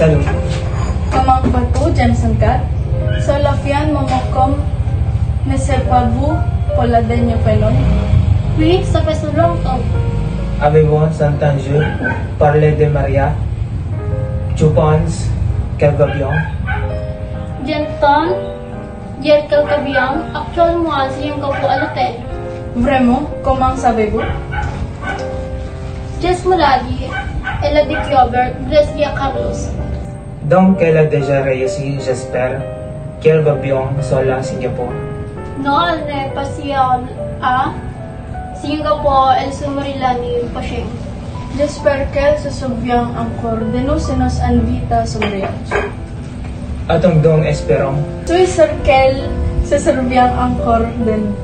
Salud. Kamang batu jam sangkat. Solafian momokom nesepabu poladenyo penon. Oui, ça fait so longtemps. Avez-vous entendu parler de Maria? Tu penses qu'elle va bien? J'entends dire quelque bien. Actuellement, c'est un couple à l'hôtel. Vraiment, comment savez-vous? Jess Muladi, elle a découvert Grecia Carlos. Donc, elle a déjà réussi, j'espère, qu'elle va bien seule à Singapour. Non, elle n'est pas si à Singapore, elle se marilani Pasheng. J'espère qu'elle se souvient encore de nous et nos invita son voyage. Attendons, espérons. Suis sûr qu'elle se souvient encore de nous.